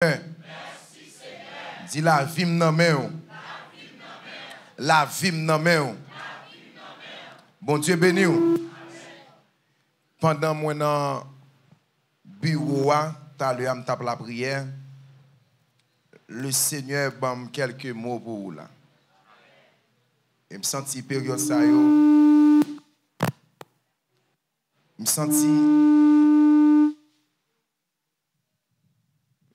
Merci Seigneur. Dis la vie m'nan men. La vie m'nan men. Bon Dieu béni. Pendant moi dans bureau, t'as la prière. Le Seigneur m'a quelques mots pour vous là. Et me senti période ça yo. Me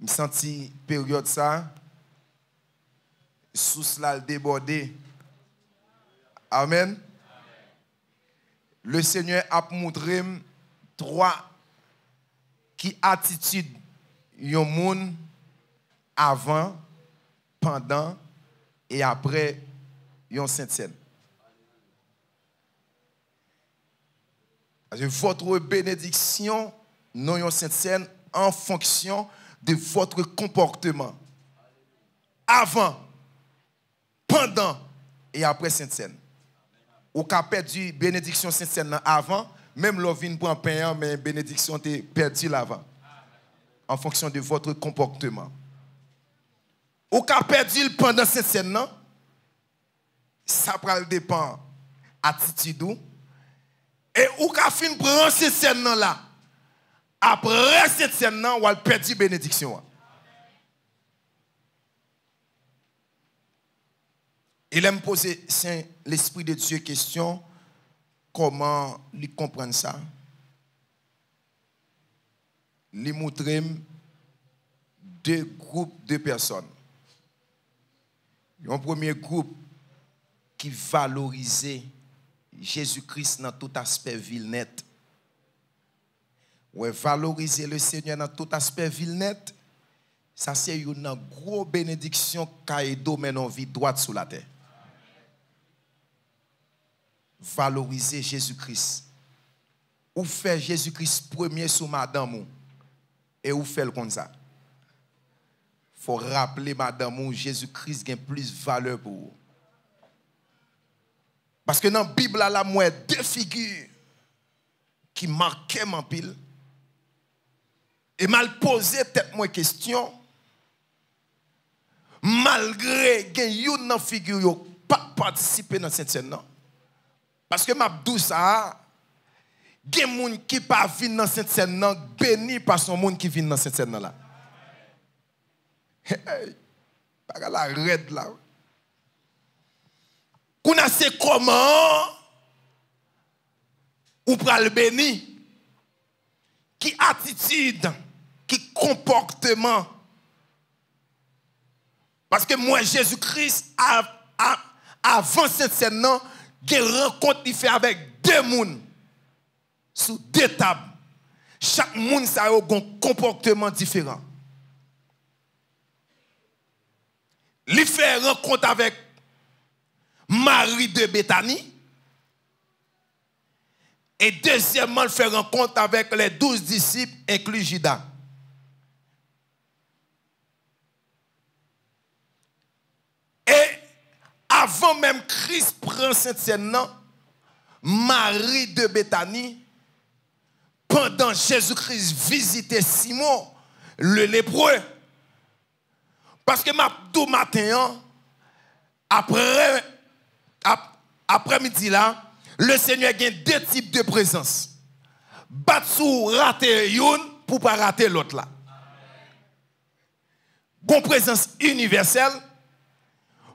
senti période ça. Sous cela débordé. Amen. Le Seigneur a montré trois qui attitude yon moun avant, pendant et après yon Sainte-Seine. Votre bénédiction non yon Sainte-Seine en fonction de votre comportement. Avant, pendant et après Sainte-Seine. Ou qu'a perdu bénédiction Sainte-Seine avant, même l'on vient pour un pain, mais bénédiction t'est perdu l'avant. En fonction de votre comportement. Ou qu'a perdu pendant Sainte-Seine, ça dépend attitude. Et ou qu'a fin prendre Sainte-Seine là. Après Sainte-Seine, ou a perdu bénédiction. Il aime poser l'Esprit de Dieu question, comment lui comprendre ça? Lui montrer deux groupes de personnes. Un premier groupe qui valorisait Jésus-Christ dans tout aspect vil net. Ouais, valoriser le Seigneur dans tout aspect vil net, ça c'est une grosse bénédiction qui domine en vie droite sur la terre. Valoriser Jésus-Christ. Ou faire Jésus-Christ premier sur madame et ou faire comme ça. Faut rappeler madame Jésus-Christ a plus valeur pour vous. Parce que dans la Bible là moi deux figures qui marquaient mon pile et mal posé peut-être moi question malgré que une dans figure yo pas participer dans cette scène non. Parce que ma dou ça, il y a des gens qui ne pas venir dans cette scène, béni par son monde qui vient dans cette scène là. Hey, pas la raide là. Qu'on a c'est comment ou pral béni, qui attitude, qui comportement. Parce que moi Jésus-Christ avant cette scène là, il rencontre il fait avec deux personnes sous deux tables. Chaque monde a un comportement différent. Il fait rencontre avec Marie de Béthanie. Et deuxièmement, il fait rencontre avec les 12 disciples, inclus Judas. Et avant même Christ prend cette scène, Marie de Béthanie, pendant Jésus-Christ visitait Simon, le lépreux. Parce que tout matin, après-midi là, le Seigneur a deux types de présence. Batsou rater une pour pas rater l'autre là. Bon présence universelle.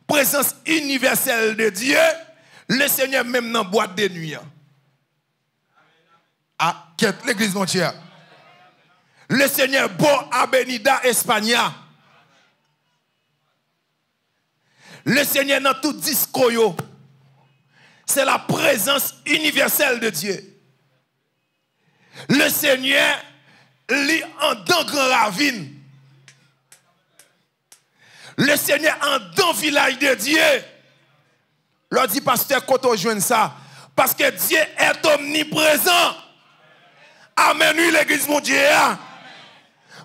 Présence universelle de Dieu, le Seigneur même dans boîte de nuit. À l'église entière. Le Seigneur bon à Benida Espagna. Le Seigneur dans tout disco yo. C'est la présence universelle de Dieu. Le Seigneur lit en dans grand ravine. Le Seigneur en dans village de Dieu. Leur dit pasteur quand on joue ça parce que Dieu est omniprésent. Amen oui l'église mon Dieu.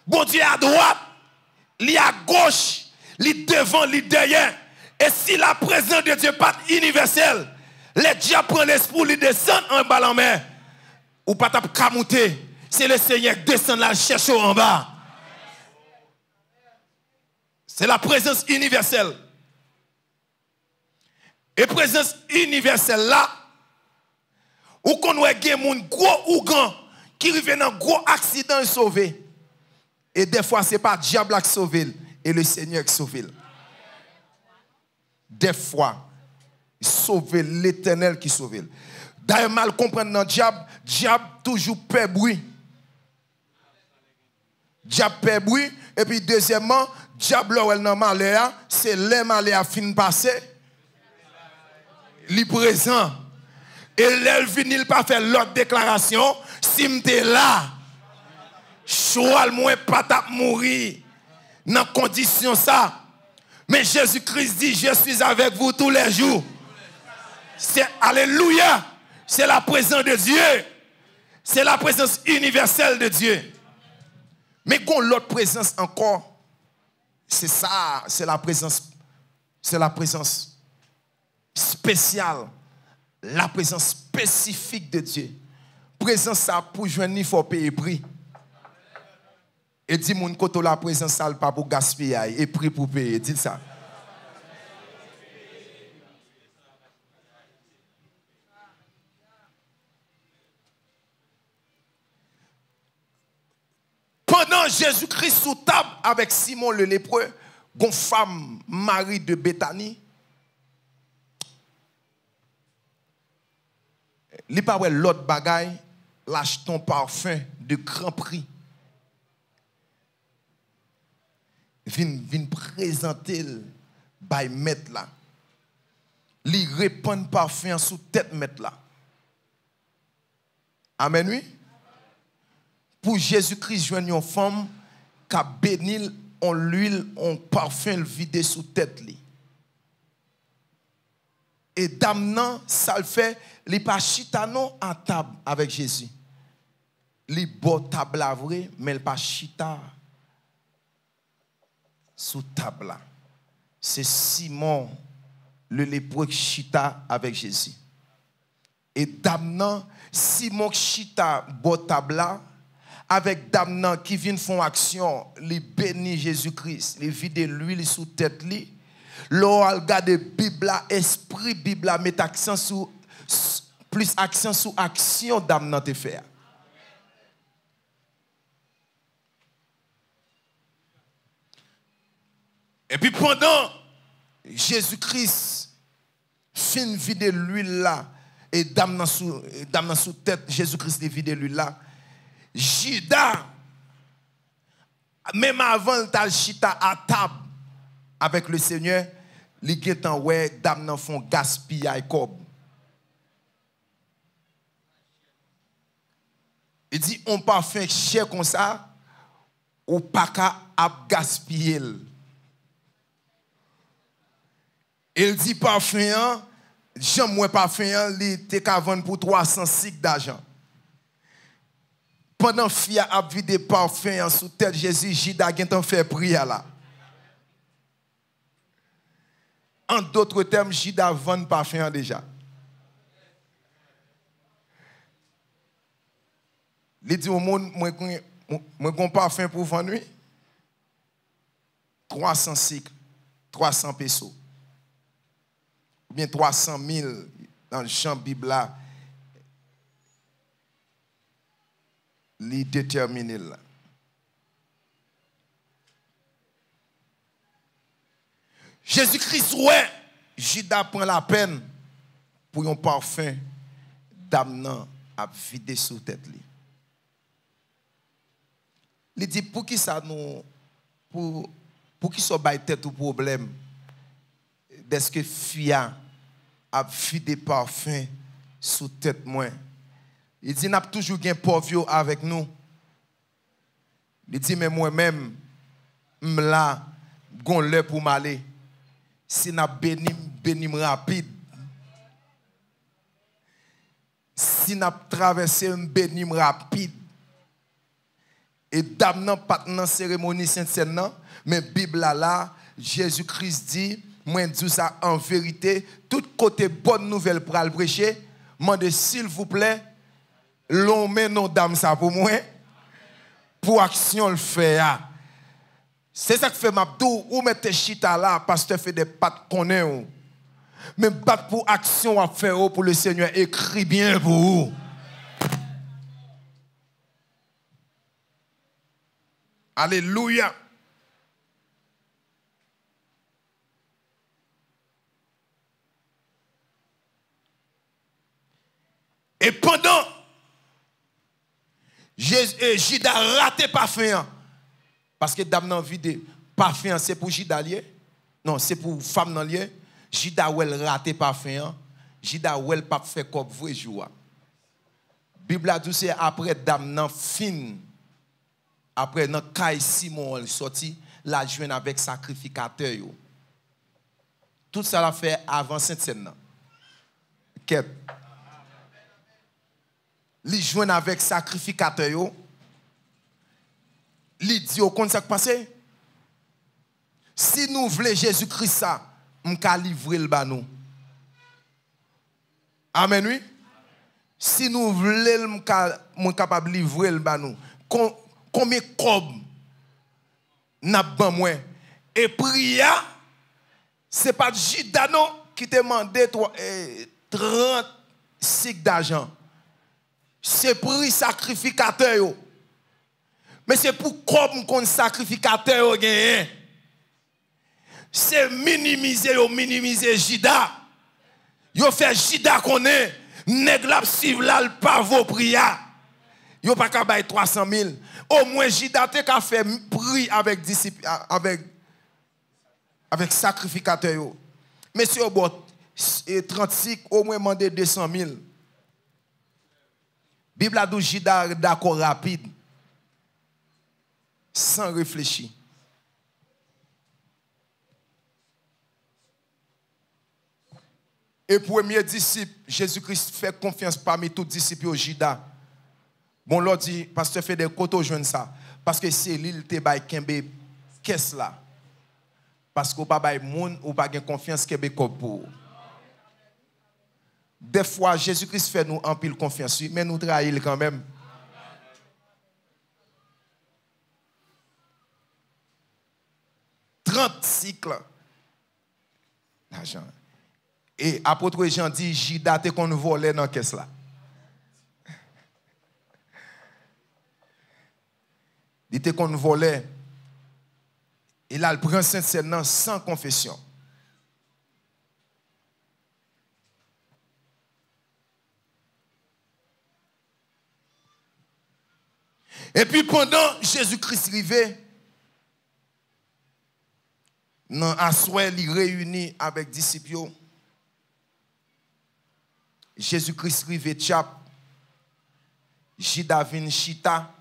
Bon Dieu à droite, li à gauche, li devant, li derrière. Et si la présence de Dieu pas universelle, les diables prennent l'esprit, li descendent en bas en mer. Ou pas tap kamouté, c'est le Seigneur qui descend là chercher en bas. C'est la présence universelle. Et présence universelle là, où qu'on voit des gens gros ou grand qui arrivent dans un gros accident et sauvé. Et des fois, ce n'est pas le diable qui sauve, et le Seigneur qui sauve. Des fois, sauver l'Éternel qui sauve. D'ailleurs, mal comprendre dans le diable toujours fait bruit. Diable fait bruit, et puis deuxièmement, diable là dans malheur, c'est les malheurs fin passé. Il est présent. Et l'elle vient, il pas faire l'autre déclaration, si m'te là, choix moins pas t'a mourir dans condition ça. Mais Jésus-Christ dit, je suis avec vous tous les jours. C'est alléluia. C'est la présence de Dieu. C'est la présence universelle de Dieu. Mais qu'on l'autre présence encore, c'est ça, c'est la présence spéciale, la présence spécifique de Dieu. Présence ça pour joindre, il faut payer prix. Et dit mon côté la présence ça pas pour gaspiller et prix pour payer, dit ça. Pendant Jésus-Christ sous table avec Simon le lépreux, une femme, Marie de Béthanie, il n'y a pas l'autre bagaille, lâche ton parfum de grand prix. Vin présenter le maître là. Il répand parfum sous tête maître là. Amen, oui? Pour Jésus-Christ, joindre une femme qui a béni en l'huile, en parfum vidé sous tête li. Et dame ça le fait, li pas chita non à table avec Jésus. Li bo table la vrai, mais il pas chita sous table là. C'est Simon le lépreux qui chita avec Jésus. Et dame Simon chita bo table là avec dame qui vient faire action, li bénit Jésus-Christ, li vide l'huile sous tête li. L'on regarde Bible, esprit Bible met accent sur plus accent sur action dame nan te faire. Et puis pendant Jésus-Christ fin vide l'huile là et dame nan sous tête Jésus-Christ vide l'huile là. Judas même avant le chita à table avec le Seigneur, li getan ouais dame nan font gaspillage comme. Il dit on parfum cher comme ça ou pas ka ap gaspiller. Il dit parfum j'aime moins parfum li te ka vendre pour 300 cycles d'argent. Pendant fia a vide parfum sous tête Jésus, Judas gen fait prière là. En d'autres termes, Judas vend parfum déjà. Il dit au monde, moi j'ai parfum pour vendre 300 cycles, 300 pesos. Ou bien 300 000 dans le champ Bible là. Il détermine là. Jésus-Christ, ouais, Judas prend la peine pour un parfum d'amenant à vider sous tête. Il dit pour qui ça nous, pour qui ça baille tête au problème, est-ce que fia a vidé parfum sous tête moi. Il dit n'a toujours gain pauvre avec nous. Il dit mais moi-même m'la gon l'heure pour m'aller. Si n'a béni rapide. Si n'a traversé un béni rapide. Et dame nan pas nan cérémonie Sainte-Seine nan, mais Bible là, Jésus-Christ dit, moi dis ça en vérité, tout côté bonne nouvelle pour le prêcher, mande s'il vous plaît, l'on met nos dames ça pour moi, pour action le faire. C'est ça que fait Mabdou, ou mettez chita là, pasteur fait des pattes connaît. Mais battre pour action à faire pour le Seigneur, écrit bien pour vous. Alléluia. Et pendant, Judas raté parfum. Parce que dame nan vide, parfum c'est pour Judas lié. Non, c'est pour femme nan lié. Judas ou elle raté parfum. Judas ou elle pas fait comme vrai jour. Bible a dit c'est après dame nan fin. Après nan Kay Simon elle sorti, la joine avec sacrificateur yo. Tout ça l'a fait avant Sainte-Seine. Quête. Li joine avec sacrificateur yo. Li dit au compte ça qui passe. Si nous voulons Jésus-Christ ça, m'ka livrer le ba nous. Amen oui. Si nous voulons m'ka capable livrer le ba nous. Combien cob n'a ban moi et priya c'est pas Judas non qui te demandé 30 cycles d'argent. C'est prix sacrificateur yo. Mais c'est pour comme qu'on sacrificateur yo gagné. C'est minimiser Judas. Yo fait Judas connaît nèg la suivre là pas vos prières. Yo pas ka bay 300 000. Au moins Judas te ka fait prix avec disciple avec sacrificateur yo. Monsieur au bord 36 au moins mandé 200 000. Bible a dit Judas d'accord rapide. Sans réfléchir. Et premier disciple, Jésus-Christ fait confiance parmi tous les disciples au Judas. Bon, l'autre dit, pasteur fait des côtés jeune ça. Parce que c'est l'île te bail kembe qu'est-ce là? Parce qu'on pas bail moun ou pas gain confiance kembe pour. Des fois Jésus-Christ fait nous en pile confiance, mais nous trahir quand même. Cycle l'argent. Et apôtre Jean dit Judas te qu'on volait dans caisse là. Il te qu'on volait. Et là il prend Sainte-Seine sans confession. Et puis pendant Jésus-Christ arrivé dans assoir li réuni avec disciples. Jésus-Christ rive chap. Judas vin chita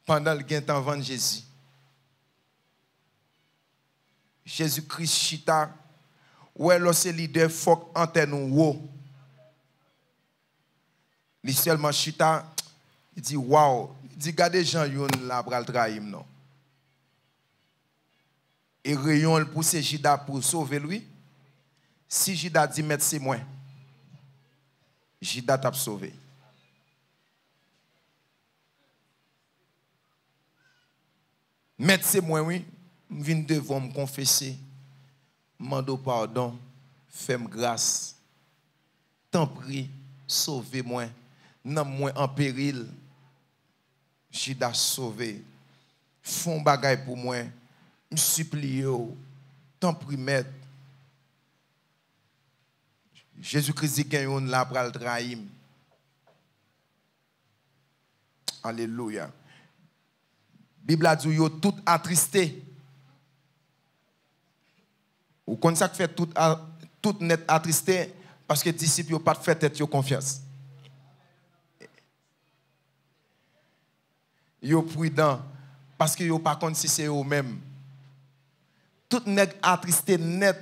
pendant le gain temps vendre Jésus. Jésus-Christ chita ouais lorsque leader faut antenne ou. Li seulement chita, il dit waouh, il dit gardez Jean yon la pral trahim non. Et rayon le pousse Judas pour sauver lui. Si Judas dit mettre c'est moi, Judas t'a sauvé. Mettre c'est moi oui, je viens devant me confesser, mando pardon, fais-moi grâce. T'en prie, sauvez-moi, non moi en péril. Judas sauvé. Font bagay pour moi. Je supplie, t'en prie, maître. Jésus-Christ dit qu'il y a un là pour le trahir. Alléluia. La Bible a dit yo tout attristé. Ou comme ça fait tout net attristé parce que les disciples n'ont pas fait tête confiance. Yo prudent parce que yo pas contre si c'est eux-mêmes. Tout nèg attristé net.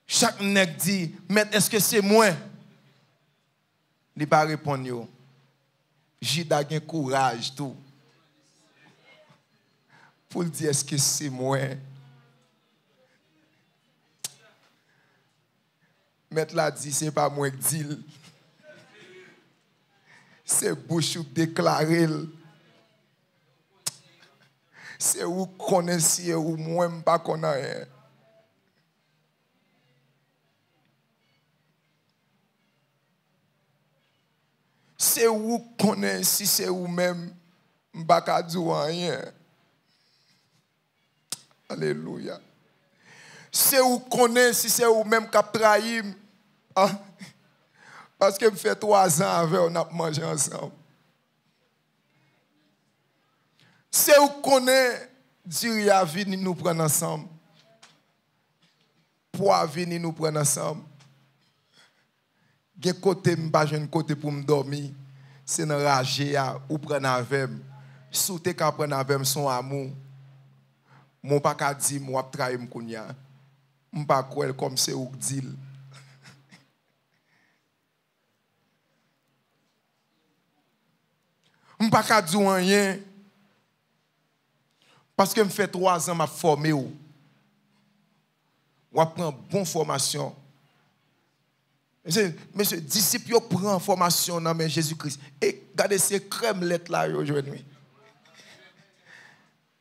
Chaque nèg dit, mais est-ce que c'est moi? Il pas répondre yo. Judas a courage tout. Pour dire est-ce que c'est moi? Maître l'a dit c'est pas moi qui dit. C'est bouche qui déclare. C'est où connaissez ou moi pas connaît. C'est où connaissez si c'est où même pas dire rien. Alléluia. C'est où connaissez si c'est où même qui a trahi. Parce que me fait 3 ans avec on a mangé ensemble. C'est où connaît dire à venir nous prendre ensemble. Pour venir nous prendre ensemble. Gen côté m'pa jeune côté pour me dormir, c'est dans rager ou prendre avec. Sou te ka prendre avec son amour. Mon pas ka di moi trahi m'kounya. M'pa croire comme c'est ou dit. M'pa ka di rien. Parce que me fait 3 ans m'a formé ou. On prend bonne formation. Monsieur, disciples prend formation dans Jésus-Christ. Et regardez ces crèmes lettres là aujourd'hui.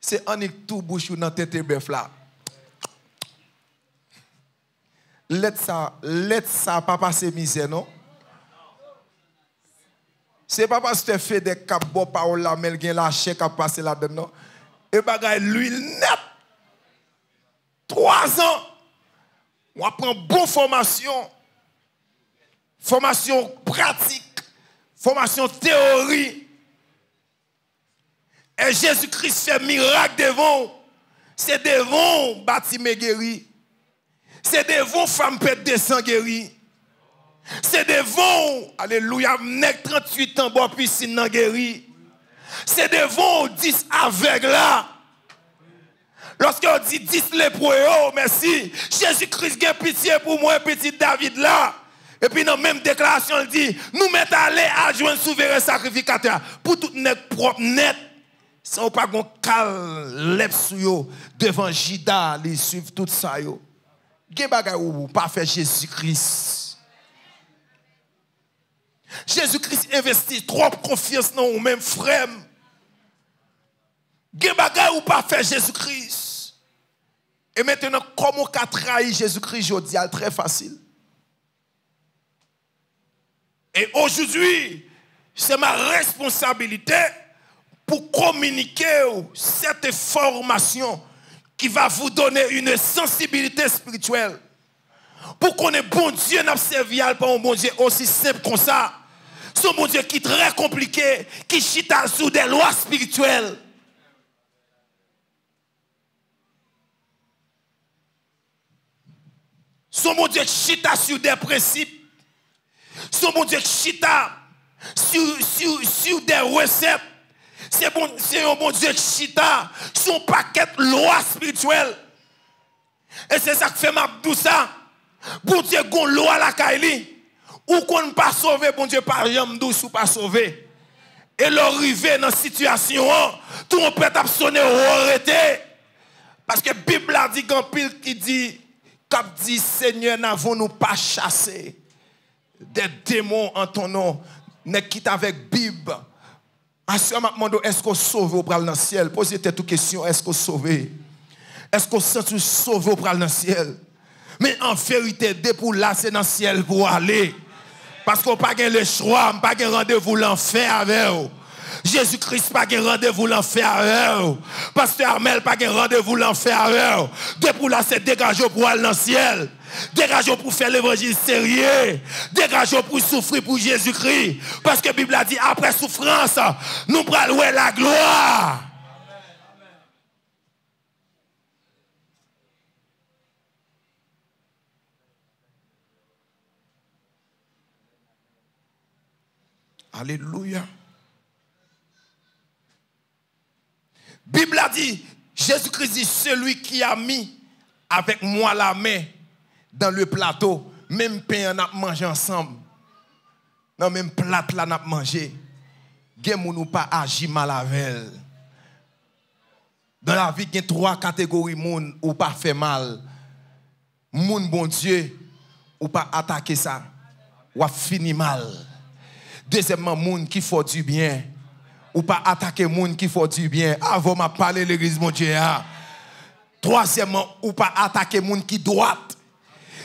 C'est un tout bouche dans tête bœuf là. Lettre ça pas passer misère non. C'est pas parce que tu fais des cap bon parole là mais il la chèque à passer là-dedans. Et bagay l'huile net. 3 ans. On prend bonne formation. Formation pratique, formation théorie. Et Jésus-Christ fait miracle devant. C'est devant Batimé guéri. C'est devant femme pète de sang guéri. C'est devant, alléluia, nèg 38 ans bois piscine nan guéri. C'est devant 10 aveugles là. Lorsqu'on dit 10 lépreux, oh merci, Jésus-Christ a pitié pour moi, petit David là. Et puis dans la même déclaration, il dit, nous mettons à aller à joindre souverain sacrificateur. Pour tout net propre, net. Sans pas qu'on cale lève sous yo devant Jida, les suivre tout ça yo. Gen bagay ou pas faire Jésus-Christ. Jésus-Christ investit trop confiance dans ou même frère. Gen bagay ou pas faire Jésus-Christ. Et maintenant comment on a trahi Jésus-Christ, je dis très facile. Et aujourd'hui, c'est ma responsabilité pour communiquer cette information qui va vous donner une sensibilité spirituelle. Pour qu'on ait bon Dieu n'a servi pas un bon Dieu aussi simple comme ça. C'est un bon Dieu qui est très compliqué, qui chita sous des lois spirituelles. C'est un bon Dieu qui chita sur des principes. C'est mon Dieu qui chita sur des recettes. C'est un bon Dieu qui chita sur un paquet de lois spirituelles. Et c'est ça qui fait ma douce ça. Bon Dieu, gon loi à la Kaili. Ou qu'on ne pas sauver, bon Dieu, par exemple, douce ou pas sauver. Et l'arrivée dans la situation, tout le monde peut sonner ou arrêter. Parce que la Bible a dit qu'un pile qui dit, cap dit, Seigneur, n'avons-nous pas chassé des démons en ton nom, ne quitte avec Bible. Est-ce qu'on sauve au bras dans le ciel? Posez-vous toute question, est-ce qu'on sauve? Est-ce qu'on sent sauvé au bras dans le ciel? Mais en vérité, depuis là, c'est dans le ciel pour aller. Parce qu'on n'a pas le choix, on n'a pas rendez-vous l'enfer avec vous. Jésus-Christ n'a pas rendez-vous l'enfer avec vous. Pasteur Armel n'a pas rendez-vous l'enfer avec vous. Depuis là, c'est dégagé pour aller dans le ciel. Dégagez pour faire l'évangile sérieux. Dégagez pour souffrir pour Jésus-Christ. Parce que la Bible a dit, après souffrance, nous prenons la gloire. Alléluia. La Bible a dit, Jésus-Christ dit, celui qui a mis avec moi la main dans le plateau, même pain on a mangé ensemble. Dans le même plat là on a mangé. Gen moun ou pas agi mal avec. Dans la vie, il y a 3 catégories moun ou pas fait mal. Moun bon Dieu ou pas attaquer ça ou a fini mal. Deuxièmement, moun qui fait du bien ou pas attaquer les gens qui font du bien. Avant de parler de l'église, mon Dieu. Troisièmement, ou pas attaquer les gens qui droite.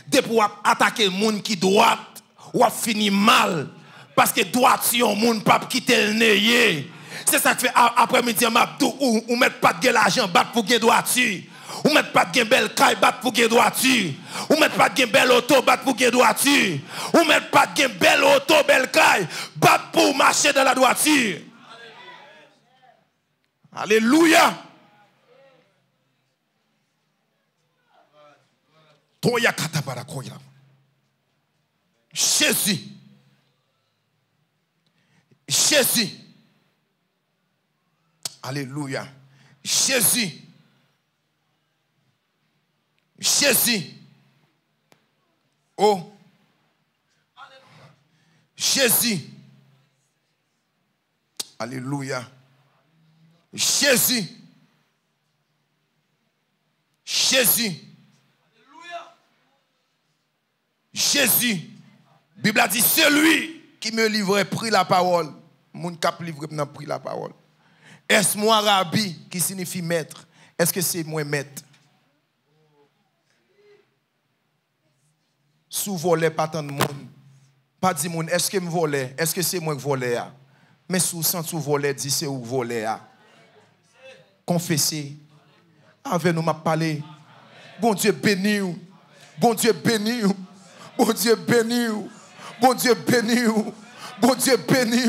Depuis ou attaquer les gens qui droite, ou fini mal. Parce que droite, si on ne peut pas quitter le nez. C'est ça que fait après-midi, ou mettre pas de l'argent, battre pour gagner droiture. Ou mettre pas de belle caille, battre pour gagner droiture. Ou mettre pas de belle auto, battre pour gagner droiture. Ou mettre pas de belle auto, belle caille, battre pour marcher dans la droiture. Alléluia. Toya katabara koya. Jésus. Jésus. Alléluia. Jésus. Jésus. Oh. Jésus. Alléluia. Jésus. Jésus. Jésus. La Bible a dit, celui qui me livrait prit la parole. Mon cap livré n'a pris la parole. Est-ce moi rabbi qui signifie maître? Est-ce que c'est moi maître? Sous voler pas tant de monde. Pas dit monde, est-ce que me voler? Est-ce que c'est moi qui volais? Mais sous sans sous voler, dit c'est où voler. Confessez. Avec nous m'a parlé. Bon Dieu béni. Bon Dieu béni. Bon Dieu béni. Bon Dieu béni. Bon Dieu béni.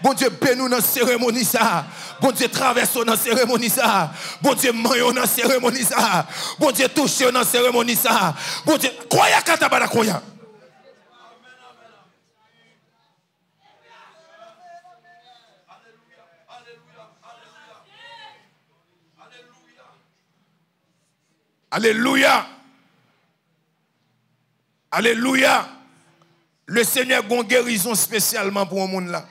Bon Dieu béni dans la cérémonie ça. Bon Dieu traverse dans la cérémonie ça. Bon Dieu maille dans la cérémonie ça. Bon Dieu touche dans la cérémonie ça. Bon Dieu croya katabara croya. Alléluia. Alléluia. Le Seigneur a une guérison spécialement pour le monde là.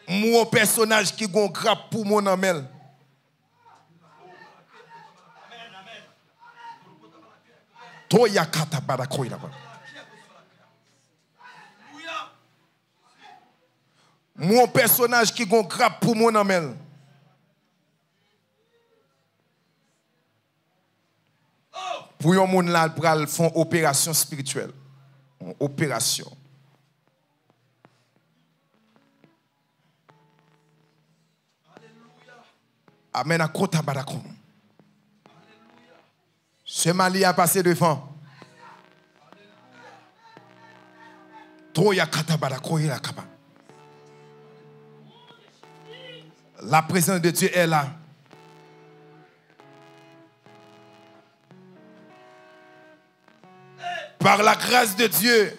Moi, personnage qui a un grappe pour mon amel. Toya kata barakoy là-bas. Mon personnage qui a un grappe pour mon amel. Pour yon moun là pral font opération spirituelle. Opération. Amen à kota barakom. Ce Mali a passé devant. Toya kata barakoy la kaba. La présence de Dieu est là. Par la grâce de Dieu.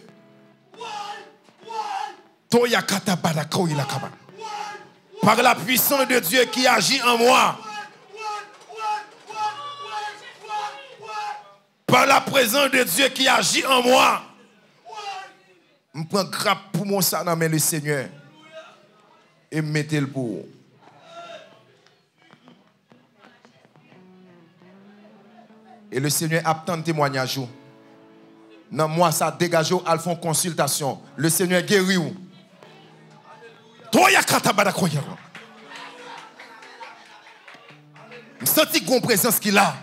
Par la puissance de Dieu qui agit en moi. Par la présence de Dieu qui agit en moi. Je prends grappe pour mon sang dans le Seigneur. Et mettez le pour. Et le Seigneur attend de témoignage. Non, moi, ça dégage, elles font consultation. Le Seigneur guérit. Toi, je sens qu'on présence qu'il a.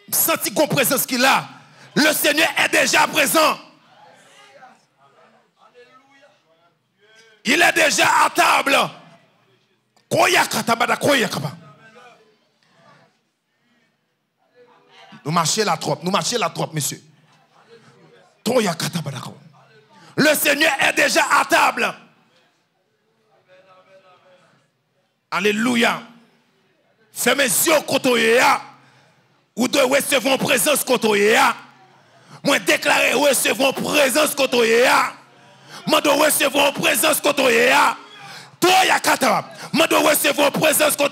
Je sens qu'on présence qu'il a. Le Seigneur est déjà présent. Il est déjà à table. Nous marchons la trope, monsieur. Le Seigneur est déjà à table. Alléluia. Fermez les yeux quand ou de recevoir présence quand moi déclarer recevoir présence quand moi de recevoir présence quand moi de recevoir présence quand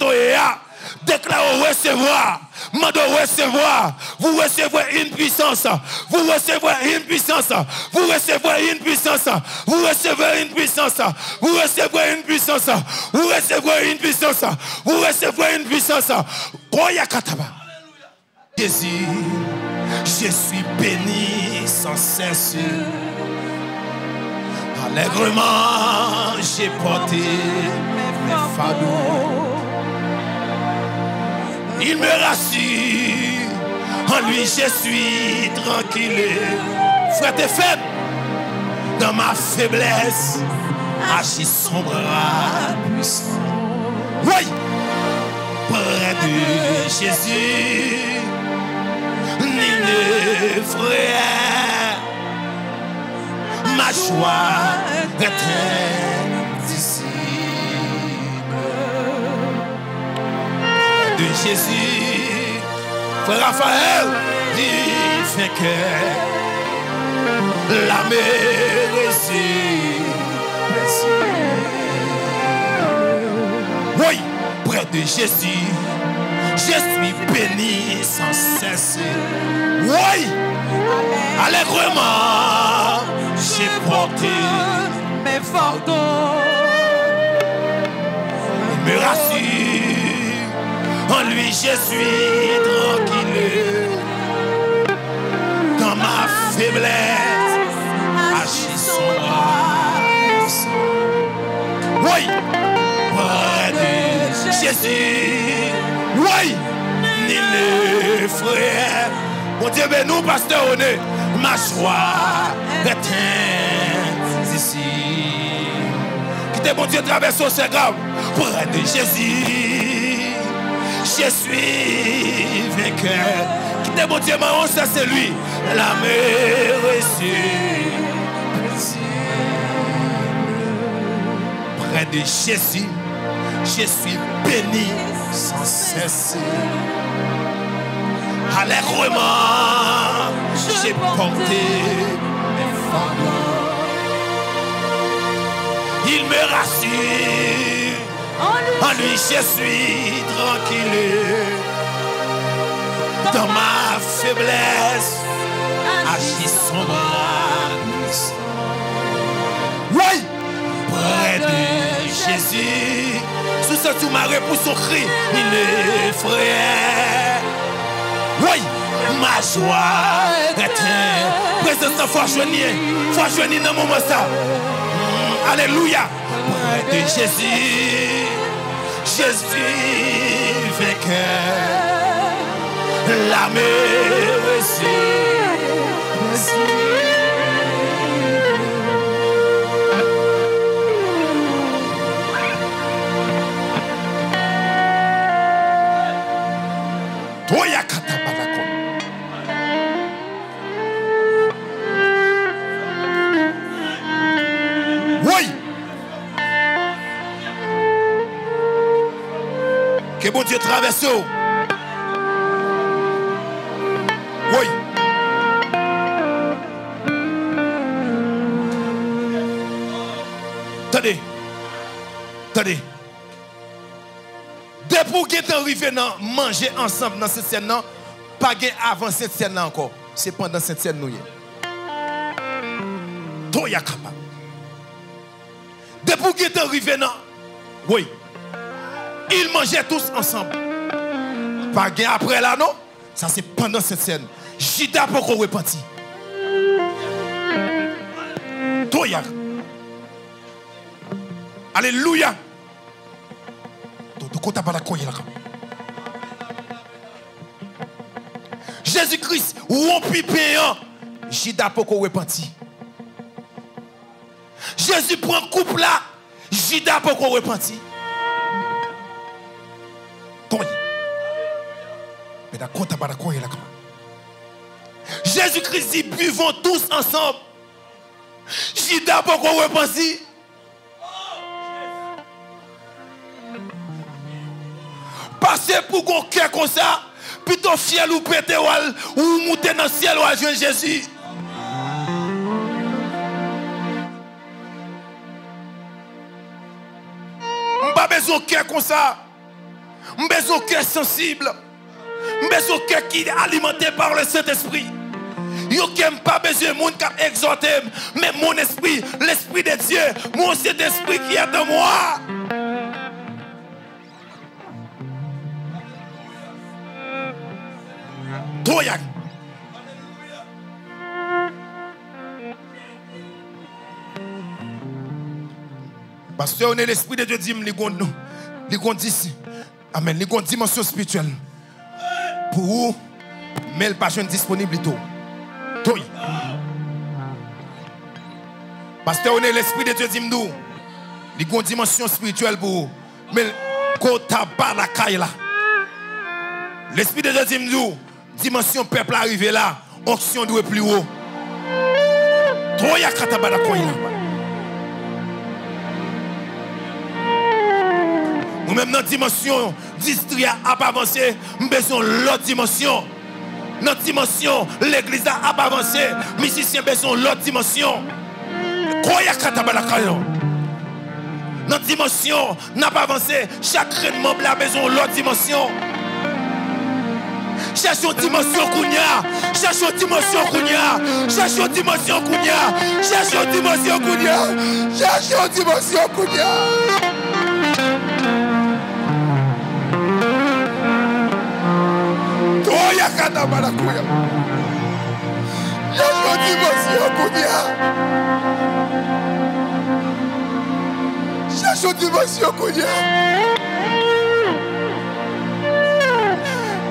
déclare recevoir. Mando recevoir. Vous recevrez une puissance. Vous recevrez une puissance. Vous recevrez une puissance. Vous recevrez une puissance. Vous recevrez une puissance. Vous recevrez une puissance. Vous recevrez une puissance. Koya kataba. Jésus, je suis béni sans cesse. Allègrement, j'ai porté mes fardeaux. Il me rassure, en lui je suis tranquille. Frère, t'es faible, dans ma faiblesse, agit son bras puissant. Oui, près de Jésus, nul ne frère. Ma joie est indicible. De Jésus, frère Raphaël, il fait que la mérite. Oui, près de Jésus, je suis béni sans cesse. Oui, allègrement, j'ai porté mes fardeaux. Il me rassure, en lui je suis tranquille. Dans ma faiblesse, agit son bras. Oui, près de Jésus. Oui, ni le frère. Mon Dieu, mais nous, pasteur, on est. Ma joie est ici. Quittez mon Dieu, traverse c'est grave. Près de Jésus, je suis vainqueur. Quittez mon Dieu, ma honte, ça c'est lui. La mer reçue. Près de Jésus, je suis béni sans cesse. Allègrement, j'ai porté mes fardeaux. Il me rassure, en lui je suis tranquille. Dans ma faiblesse, agit son bras. Oui, près de Jésus, sous ce tout marée pour son cri, il est frère. Oui, ma joie est présence de foi joignée dans mon moment ça. Alléluia. Près de Jésus, je suis vainqueur. La merci. Oui. Que bon Dieu traverse. Oui. Attendez. Attendez. Depuis que tu es arrivé à manger ensemble dans cette scène, pas avant cette scène encore. C'est pendant cette scène nous. Toi, y a capable. Depuis que tu es arrivé là, oui, ils mangeaient tous ensemble. Pas après là, non? Ça, c'est pendant cette scène. Judas pour qu'on repentit. Toi, y a. Alléluia. Jésus-Christ, rompi payant, Judas pour qu'on repentit. Jésus prend couple là, Judas pour qu'on repentit. Jésus-Christ dit buvons tous ensemble. Judas pour qu'on repentit. Passez pour qu'on cœur comme ça, plutôt fiel ou pété ou monter dans le ciel ou à jouer Jésus. Pas besoin de cœur comme ça. Besoin de cœur sensible. Besoin de cœur qui est alimenté par le Saint-Esprit. Yo qui n'aime pas besoin de monde qui exhorte, mais mon esprit, l'esprit de Dieu, mon Saint-Esprit qui est en moi. Parce que on est l'esprit de Dieu dit, amen, il y a une dimension spirituelle. Pour vous, mais elle pas disponible tout. Parce que on est l'esprit de Dieu dit, il y a une dimension spirituelle pour vous. Mais quand tu as la caille là, l'esprit de Dieu dit, dimension peuple arrivé là, onction doit plus haut. Trop ya kataba la caille là. Nous même dans la dimension d'Istria a pas avancé, nous avons besoin de l'autre dimension. Notre dimension, l'église a pas avancé, musiciens besoin de l'autre dimension. Koya katabala kayo. Notre dimension n'a pas avancé, chaque membre a besoin de l'autre dimension. Cherchons dimension Kounia, cherchons dimension Kounia, cherchons dimension Kounia, cherchons dimension Kounia, cherchons dimension Kounia. Toya katabala kuya. Cherchons dimension Kounia. Cherchons dimension Kounia.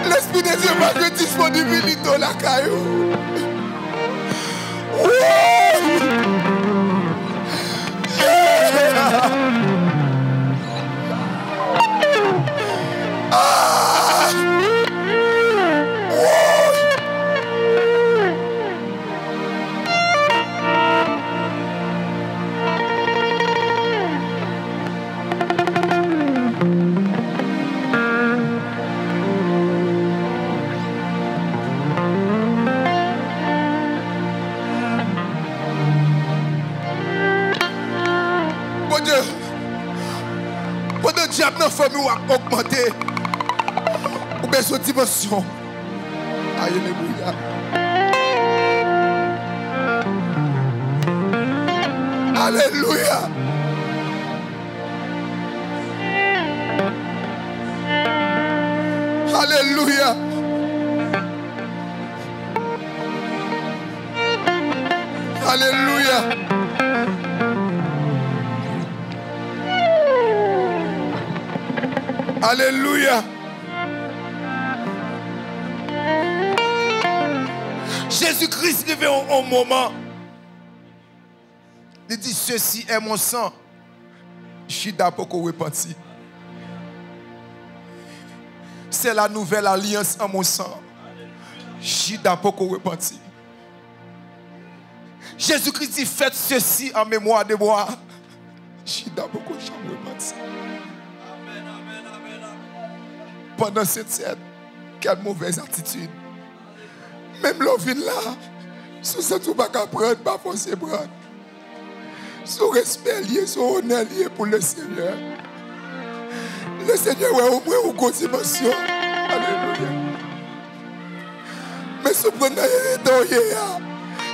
L'Esprit de Dieu va de disponibilité dans la caillou. Pendant que le diable dans la famille a augmenté, ou bien son dimension. Alléluia. Alléluia. Alléluia. Alléluia. Alléluia. Jésus-Christ arrivé au moment. Il dit, ceci est mon sang. Je suis d'accord qu'on repentit. C'est la nouvelle alliance en mon sang. Je suis d'accord qu'on repentit. Jésus-Christ dit, faites ceci en mémoire de moi. Je suis d'accord qu'on repentit. Pendant cette scène, quelle mauvaise attitude. Même l'on vient là, sous ce tout pas qu'à prendre, pas forcer prendre. Sous respect lié, sous honneur lié pour le Seigneur. Le Seigneur est au moins une grosse dimension. Alléluia. Mais ce prendre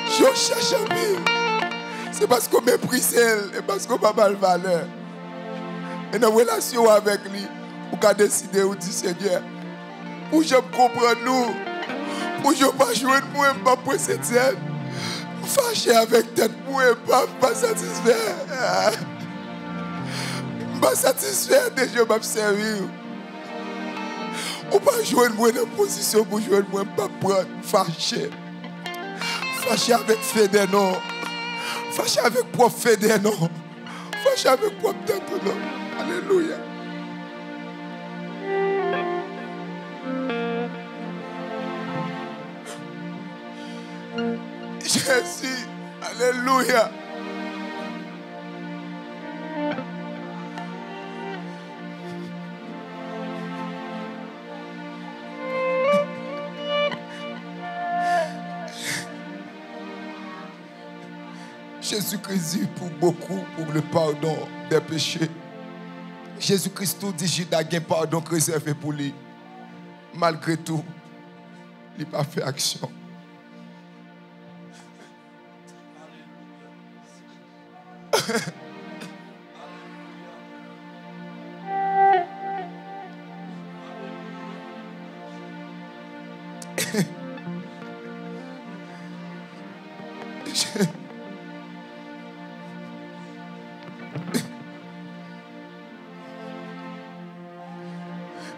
je cherche à vivre. C'est parce qu'on méprise elle et parce qu'on n'a pas de valeur. Et dans la relation avec lui, pour qu'à décider ou dire Seigneur, pour que je comprenne nous, pour que je ne pas jouer de moi, pas pour cette scène, fâché avec tête moi, pas satisfait. Pas satisfait de je m'observer. Ou pas jouer de moi dans une position pour jouer de moi, pas prendre, fâché. Fâché avec fait des noms. Fâché avec propre fait des noms. Fâché avec propre tête non. Alléluia. Jésus, alléluia. Jésus-Christ dit pour beaucoup, pour le pardon des péchés. Jésus-Christ dit Judas a un pardon réservé pour lui. Malgré tout, il n'a pas fait action.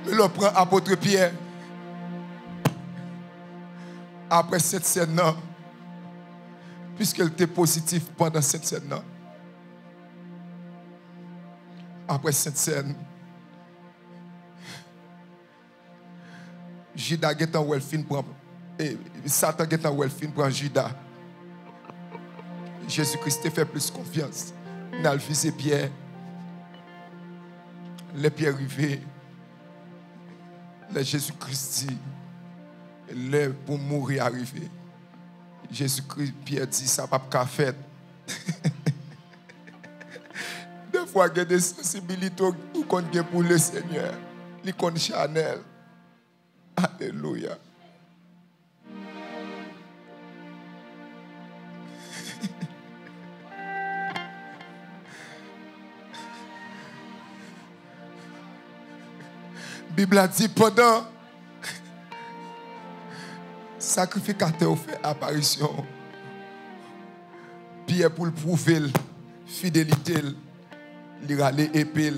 Mais l'on prend apôtre Pierre. Après cette scène-là, puisqu'elle était positive pendant cette scène-là, après cette scène, Judas est en Welfin pour Satan est en Welfin pour Judas. Jésus-Christ fait plus confiance. Il a visé Pierre. Les pierres arrivées. Jésus-Christ dit, les pour mourir arrivé. Jésus-Christ, Pierre dit, ça va pas faire. Des fois, il y a des sensibilités pour le Seigneur. Il connaît Chanel. Alléluia. La Bible a dit pendant sacrificateur fait apparition, Pierre pour le prouver fidélité, il râlait épée,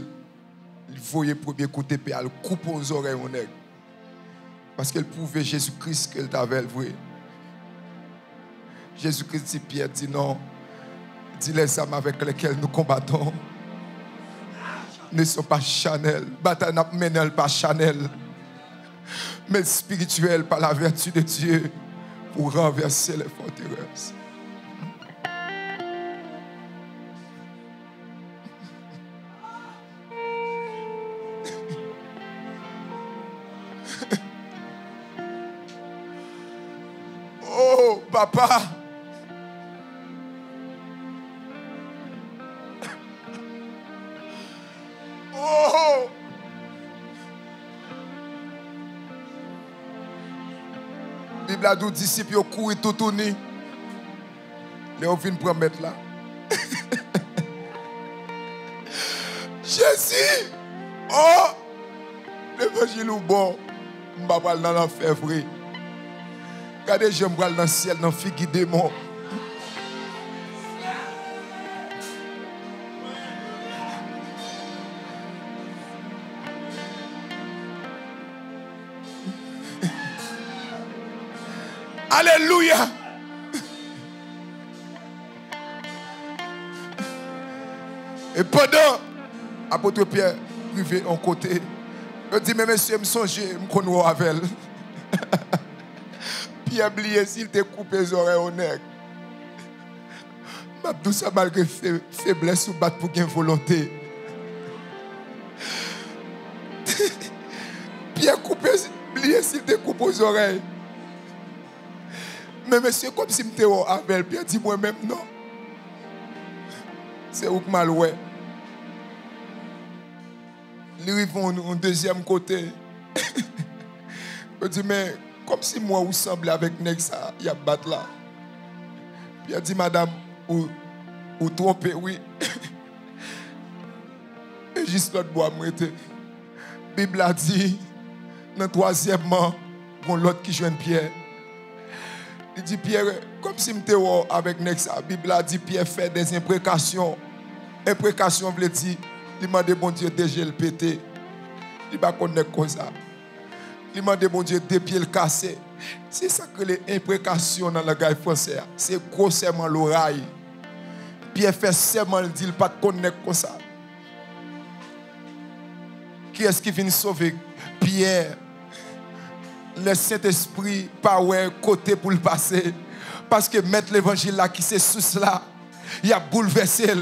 il voyait premier côté épée, il coupe aux oreilles au nègre. Parce qu'elle prouvait Jésus-Christ qu'elle t'avait vrai. Jésus-Christ dit Pierre dit non, dit les âmes avec lesquelles nous combattons ne sont pas charnelles. Bataille n'a mené pas charnelle, mais spirituelle par la vertu de Dieu pour renverser les forteresses. Oh, papa. Oh. La Bible a dit aux disciples, ils courent tout tourner. Les ont viennent promettre là. Jésus. Oh. L'évangile est bon. Je ne vais pas dans l'enfer vrai. Regardez, je me dans le ciel, dans le figue démon. Alléluia. Et pendant, apôtre Pierre, privé en côté, il dit, mais monsieur, je songe, je connais avec. Pierre oublié s'il te coupe les oreilles au nègre. Je dis ça malgré faiblesse ou battre pour gain volonté. Pierre oublié s'il te coupe aux oreilles. Mais monsieur, comme si je t'ai avec, Pierre dit moi-même non. C'est où que mal ouais. Ils arrivent au deuxième côté. Je dis mais comme si moi ou semble avec Nexa, il y a battre là. Pierre dit madame ou trompé oui. Et juste l'autre bois m'était. Bible a dit dans troisièmement, bon l'autre qui joue Pierre. Il dit Pierre, comme si j'étais avec Nexa, la Bible a dit Pierre fait des imprécations. Imprécations veut dire, il m'a demandé bon Dieu déjà le pété. Il va connaître comme ça. Il m'a demandé bon Dieu deux pieds le cassé. C'est ça que les imprécations dans le langage français. C'est grossièrement l'oreille. Pierre fait seulement le dit, il ne pas connaître comme ça. Qui est-ce qui vient sauver Pierre? Le Saint-Esprit pas ouais côté pour le passer parce que mettre l'évangile là qui c'est sous cela il a bouleversé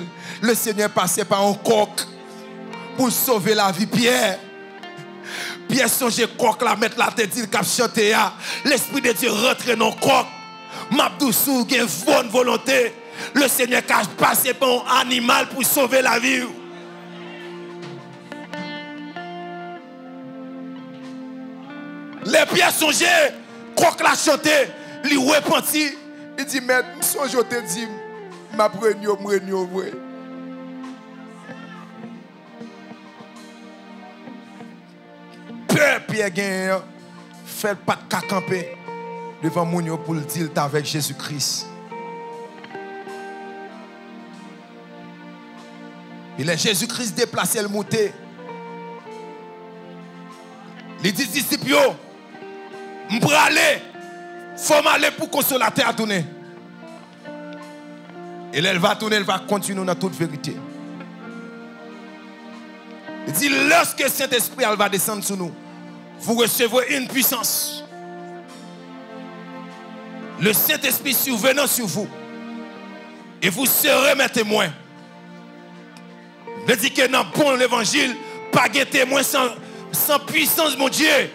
le Seigneur passait par un coq pour sauver la vie Pierre songe coq là mettre la tête il cap chanter l'esprit de Dieu rentre dans coq Mabdoussou gen bonne volonté le Seigneur cache passer par un animal pour sauver la vie. Les pierres songées, croque la chanté, li repenti. Il dit, mais songe te dit, ma prenio, m'renio vrai. Peur Pierre gagne, fait pas de camper devant mon pour le dire avec Jésus-Christ. Il est Jésus-Christ déplacé le monté. Les disciples, je vais aller. Il faut m'aller pour consolateur à tourner. Et elle va tourner, elle va continuer dans toute vérité. Il dit, lorsque le Saint-Esprit va descendre sur nous, vous recevrez une puissance. Le Saint-Esprit survenant sur vous. Et vous serez mes témoins. Il dit que dans le bon l'évangile, pas de témoin sans puissance, mon Dieu.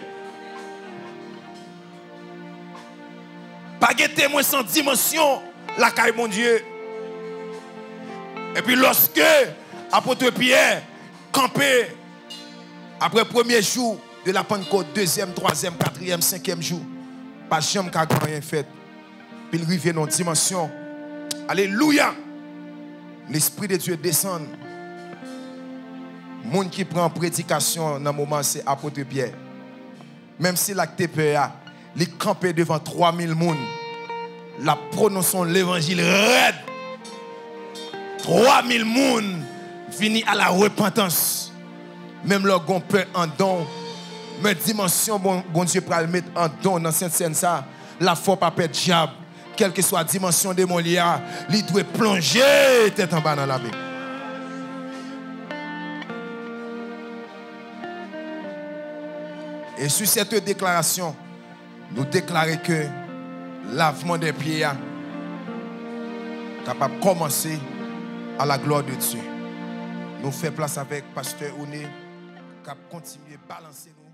Pas de témoin sans dimension, la caille, mon Dieu. Et puis lorsque apôtre Pierre campé après le premier jour de la Pentecôte, deuxième, troisième, quatrième, cinquième jour, pas jamais qu'à rien fait. Puis il arrive dans une dimension. Alléluia. L'Esprit de Dieu descend. Le monde qui prend prédication dans le moment, c'est apôtre Pierre. Même si l'acte peur, il campé devant 3000 personnes. La prononçant l'évangile raide. 3000 personnes finissent à la repentance. Même leur gon peur en don. Mais dimension, bon Dieu, pour le mettre en don dans cette scène, ça, la foi pas perdre diable. Quelle que soit la dimension démoniaque, il doit plonger tête en bas dans la Bible. Et sur cette déclaration, nous déclarons que lavement des pieds est capable de commencer à la gloire de Dieu. Nous faisons place avec Pasteur Oné, qui a continué à balancer nous.